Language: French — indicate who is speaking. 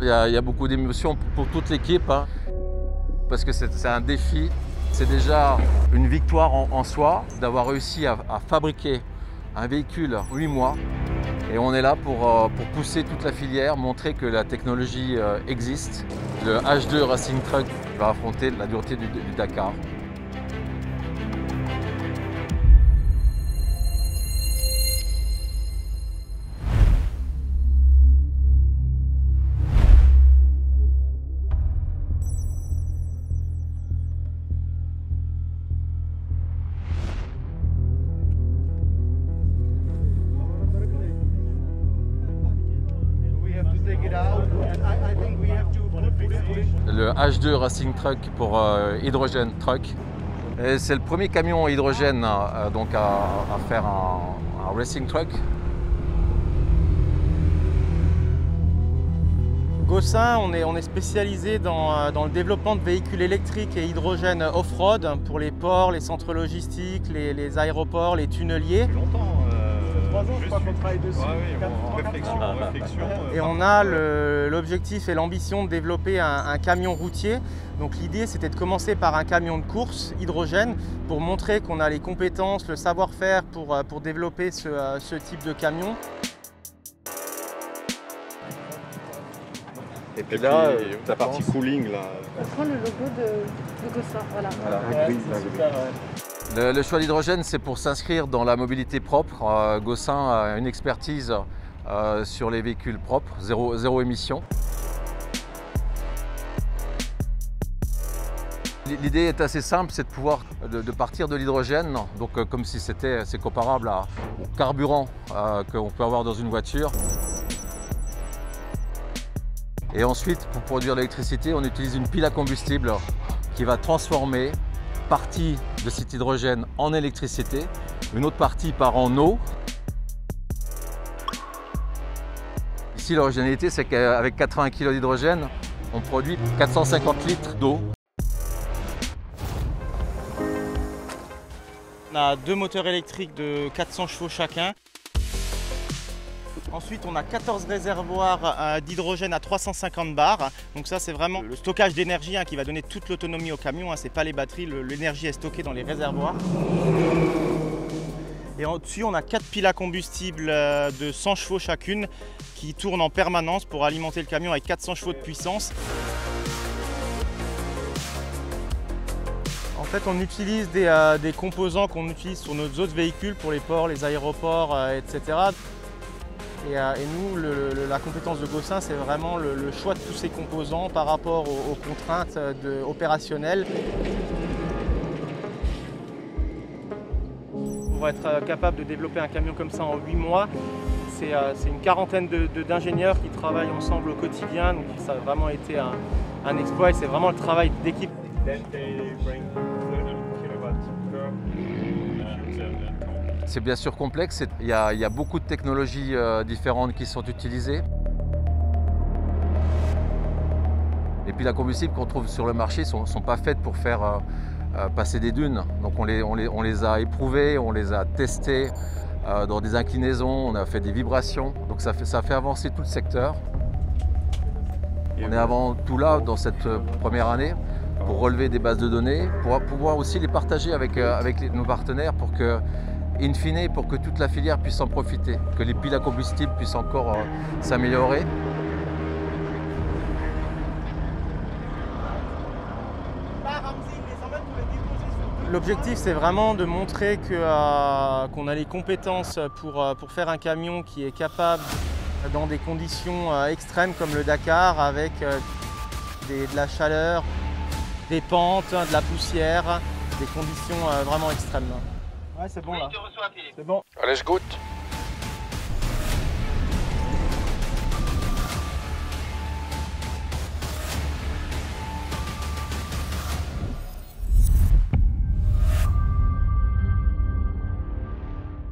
Speaker 1: Il y a beaucoup d'émotions pour toute l'équipe, hein, parce que c'est un défi. C'est déjà une victoire en soi d'avoir réussi à fabriquer un véhicule en 8 mois. Et on est là pour pousser toute la filière, montrer que la technologie existe. Le H2 Racing Truck va affronter la dureté du Dakar. Le H2 Racing Truck pour Hydrogen Truck. C'est le premier camion hydrogène donc à faire un Racing Truck.
Speaker 2: Gossin, on est spécialisé dans le développement de véhicules électriques et hydrogène off-road pour les ports, les centres logistiques, les aéroports, les tunneliers.
Speaker 3: Longtemps.
Speaker 2: 3 ans, je crois qu'on travaille dessus.
Speaker 3: En réflexion.
Speaker 2: Et on a l'objectif et l'ambition de développer un camion routier. Donc l'idée, c'était de commencer par un camion de course hydrogène pour montrer qu'on a les compétences, le savoir-faire pour développer ce type de camion.
Speaker 3: Et puis là, la partie cooling, là.
Speaker 4: On prend le logo de Gossin, voilà.
Speaker 1: Le choix d'hydrogène, c'est pour s'inscrire dans la mobilité propre. Gossin a une expertise sur les véhicules propres, zéro émission. L'idée est assez simple, c'est de pouvoir de partir de l'hydrogène, donc comme si c'est comparable au carburant qu'on peut avoir dans une voiture. Et ensuite, pour produire l'électricité, on utilise une pile à combustible qui va transformer partie de cet hydrogène en électricité, une autre partie part en eau. Ici, l'originalité, c'est qu'avec 80 kg d'hydrogène, on produit 450 litres d'eau.
Speaker 2: On a 2 moteurs électriques de 400 chevaux chacun. Ensuite, on a 14 réservoirs d'hydrogène à 350 bars. Donc ça, c'est vraiment le stockage d'énergie qui va donner toute l'autonomie au camion. Ce n'est pas les batteries, l'énergie est stockée dans les réservoirs. Et au-dessus, on a 4 piles à combustible de 100 chevaux chacune qui tournent en permanence pour alimenter le camion avec 400 chevaux de puissance. En fait, on utilise des composants qu'on utilise sur nos autres véhicules pour les ports, les aéroports, etc. Et nous, la compétence de Gossin, c'est vraiment le choix de tous ces composants par rapport aux contraintes opérationnelles. Pour être capable de développer un camion comme ça en 8 mois, c'est une quarantaine d'ingénieurs qui travaillent ensemble au quotidien. Donc ça a vraiment été un exploit et c'est vraiment le travail d'équipe.
Speaker 1: C'est bien sûr complexe, il y a beaucoup de technologies différentes qui sont utilisées. Et puis la combustible qu'on trouve sur le marché ne sont pas faites pour faire passer des dunes. Donc on les a éprouvées, on les a testées dans des inclinaisons, on a fait des vibrations. Donc ça fait avancer tout le secteur. On est avant tout là dans cette première année pour relever des bases de données, pour pouvoir aussi les partager avec nos partenaires pour que, in fine, pour que toute la filière puisse en profiter, que les piles à combustible puissent encore s'améliorer.
Speaker 2: L'objectif, c'est vraiment de montrer qu'on a les compétences pour faire un camion qui est capable, dans des conditions extrêmes comme le Dakar, avec de la chaleur, des pentes, de la poussière, des conditions vraiment extrêmes. Ouais, c'est bon là. C'est bon.
Speaker 1: Allez, je goûte.